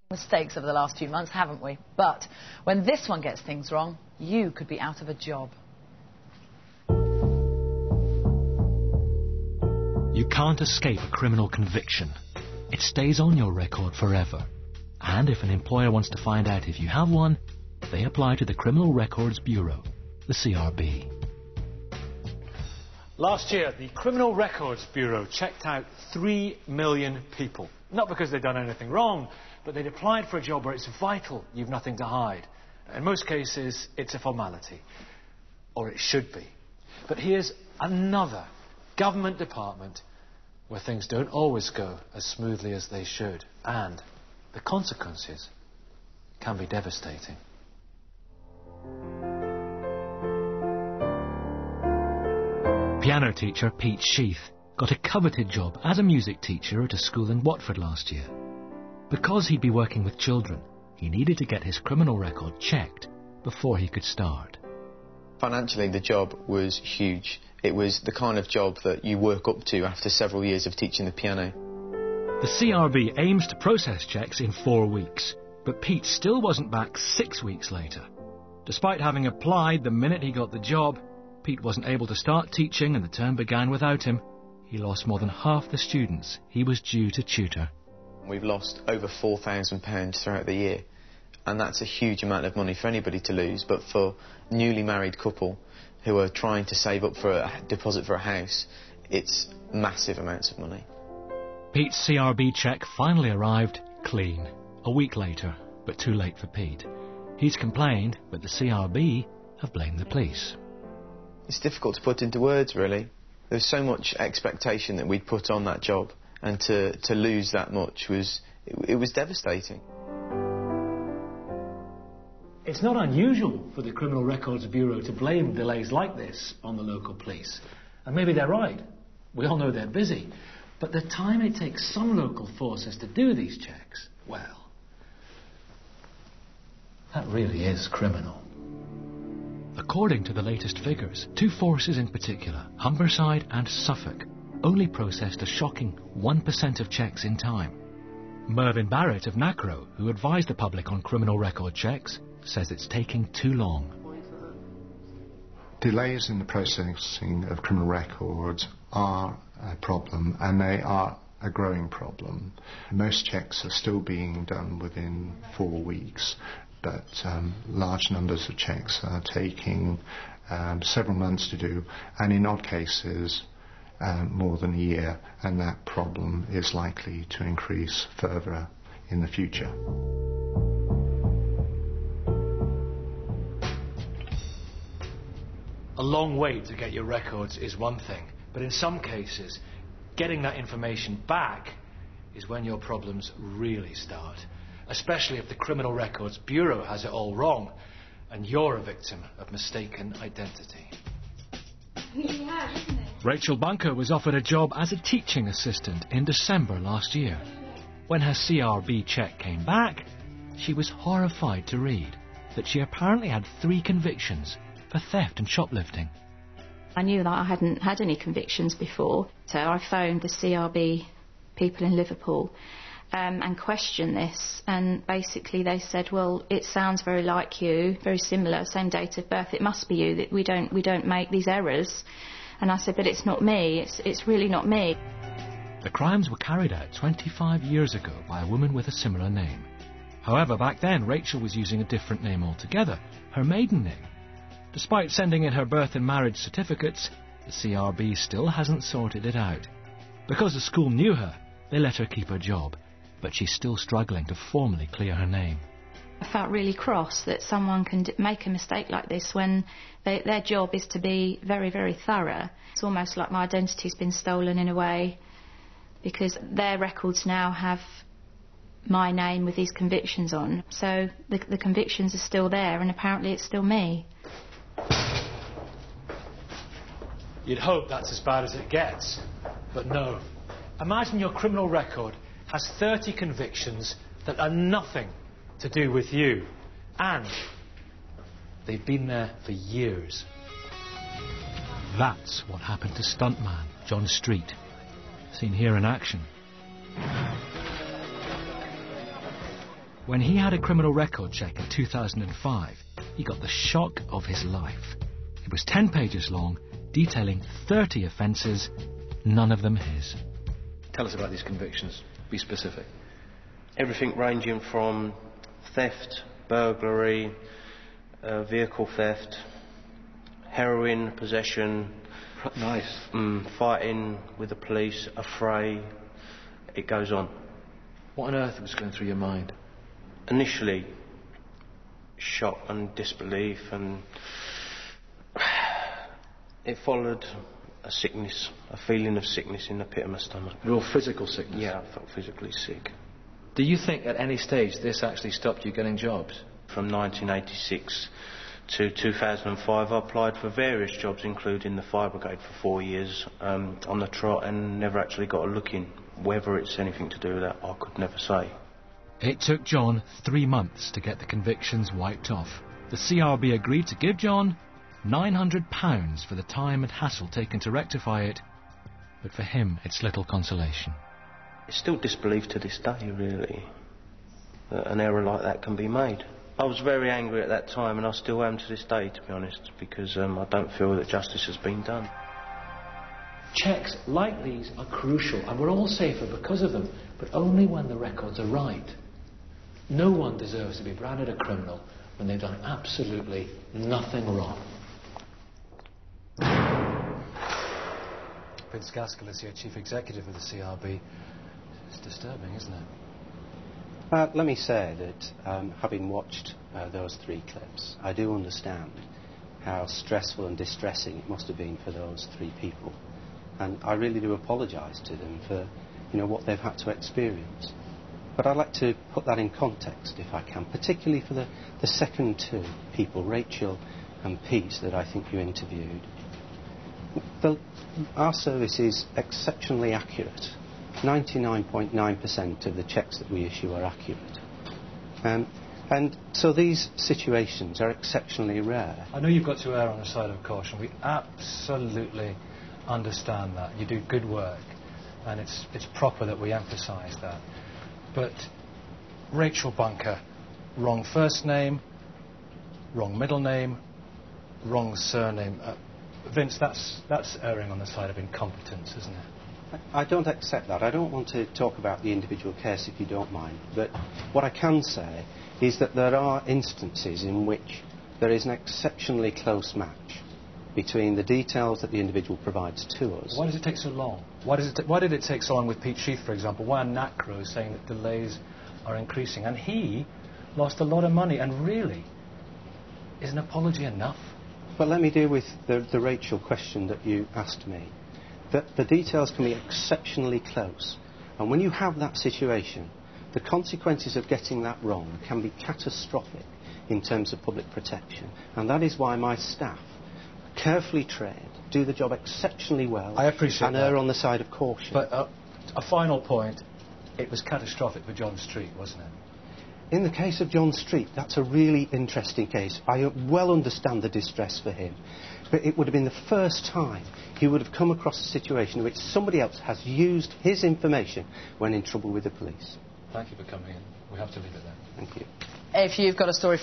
Mistakes over the last few months, haven't we? But when this one gets things wrong, you could be out of a job. You can't escape a criminal conviction. It stays on your record forever. And if an employer wants to find out if you have one, they apply to the Criminal Records Bureau, the CRB. Last year, the Criminal Records Bureau checked out 3 million people. Not because they'd done anything wrong, but they'd applied for a job where it's vital you've nothing to hide. In most cases, it's a formality. Or it should be. But here's another government department where things don't always go as smoothly as they should. And the consequences can be devastating. Piano teacher Pete Sheath got a coveted job as a music teacher at a school in Watford last year. Because he'd be working with children, he needed to get his criminal record checked before he could start. Financially, the job was huge. It was the kind of job that you work up to after several years of teaching the piano. The CRB aims to process checks in 4 weeks, but Pete still wasn't back 6 weeks later. Despite having applied the minute he got the job, Pete wasn't able to start teaching and the term began without him. He lost more than half the students he was due to tutor. We've lost over £4,000 throughout the year, and that's a huge amount of money for anybody to lose, but for a newly married couple who are trying to save up for a deposit for a house, it's massive amounts of money. Pete's CRB cheque finally arrived clean, a week later, but too late for Pete. He's complained, but the CRB have blamed the police. It's difficult to put into words, really. There's so much expectation that we'd put on that job, and to lose that much was devastating. It's not unusual for the Criminal Records Bureau to blame delays like this on the local police. And maybe they're right. We all know they're busy. But the time it takes some local forces to do these checks, well, that really is criminal. According to the latest figures, 2 forces in particular, Humberside and Suffolk, only processed a shocking 1% of checks in time. Mervyn Barrett of Nacro, who advised the public on criminal record checks, says it's taking too long. Delays in the processing of criminal records are a problem, and they are a growing problem. Most checks are still being done within 4 weeks, but large numbers of checks are taking several months to do, and in odd cases more than a year, and that problem is likely to increase further in the future. A long wait to get your records is one thing, but in some cases, getting that information back is when your problems really start, especially if the Criminal Records Bureau has it all wrong and you're a victim of mistaken identity. Yeah, isn't it? Rachel Bunker was offered a job as a teaching assistant in December last year. When her CRB check came back, she was horrified to read that she apparently had 3 convictions for theft and shoplifting. I knew that I hadn't had any convictions before, so I phoned the CRB people in Liverpool and questioned this, and basically they said, well, it sounds very like you, very similar, same date of birth, it must be you, that we don't make these errors. And I said, but it's not me, it's really not me. The crimes were carried out 25 years ago by a woman with a similar name. However, back then Rachel was using a different name altogether, her maiden name. Despite sending in her birth and marriage certificates, the CRB still hasn't sorted it out. Because the school knew her, they let her keep her job, but she's still struggling to formally clear her name. I felt really cross that someone can make a mistake like this when their job is to be very, very thorough. It's almost like my identity's been stolen in a way, because their records now have my name with these convictions on. So the convictions are still there, and apparently it's still me. You'd hope that's as bad as it gets, but no. Imagine your criminal record has 30 convictions that are nothing to do with you, and they've been there for years. That's what happened to stuntman John Street, seen here in action. When he had a criminal record check in 2005, he got the shock of his life. It was 10 pages long, detailing 30 offences, none of them his. Tell us about these convictions. Be specific. Everything ranging from theft, burglary, vehicle theft, heroin possession, Nice. Fighting with the police, a fray, it goes on. What on earth was going through your mind? Initially, shock and disbelief, and it followed a sickness, a feeling of sickness in the pit of my stomach. Real physical sickness? Yeah, I felt physically sick. Do you think at any stage this actually stopped you getting jobs? From 1986 to 2005, I applied for various jobs, including the fire brigade for 4 years on the trot, and never actually got a look in. Whether it's anything to do with that, I could never say. It took John 3 months to get the convictions wiped off. The CRB agreed to give John £900 for the time and hassle taken to rectify it, but for him it's little consolation. It's still disbelief to this day, really, that an error like that can be made. I was very angry at that time, and I still am to this day, to be honest, because I don't feel that justice has been done. Checks like these are crucial, and we're all safer because of them, but only when the records are right. No one deserves to be branded a criminal when they've done absolutely nothing wrong. Vince Gaskell is here, Chief Executive of the CRB. It's disturbing, isn't it? Let me say that having watched those 3 clips, I do understand how stressful and distressing it must have been for those 3 people. And I really do apologise to them for, what they've had to experience. But I'd like to put that in context, if I can, particularly for the second 2 people, Rachel and Pete, that I think you interviewed. Our service is exceptionally accurate. 99.9% of the checks that we issue are accurate. And so these situations are exceptionally rare. I know you've got to err on the side of caution. We absolutely understand that. You do good work, and it's proper that we emphasise that. But Rachel Bunker, wrong first name, wrong middle name, wrong surname. Vince, that's erring on the side of incompetence, isn't it? I don't accept that. I don't want to talk about the individual case, if you don't mind. But what I can say is that there are instances in which there is an exceptionally close match between the details that the individual provides to us. Why does it take so long? Why did it take so long with Pete Sheath, for example? Why are NACRO saying that delays are increasing? And he lost a lot of money. And really, is an apology enough? But let me deal with the Rachel question that you asked me. That the details can be exceptionally close. And when you have that situation, the consequences of getting that wrong can be catastrophic in terms of public protection. And that is why my staff, carefully trained, do the job exceptionally well. I appreciate and that. err on the side of caution. But a final point, it was catastrophic for John Street, wasn't it? In the case of John Street, that's a really interesting case. I well understand the distress for him. But it would have been the first time he would have come across a situation in which somebody else has used his information when in trouble with the police. Thank you for coming in. We have to leave it there. Thank you. If you've got a story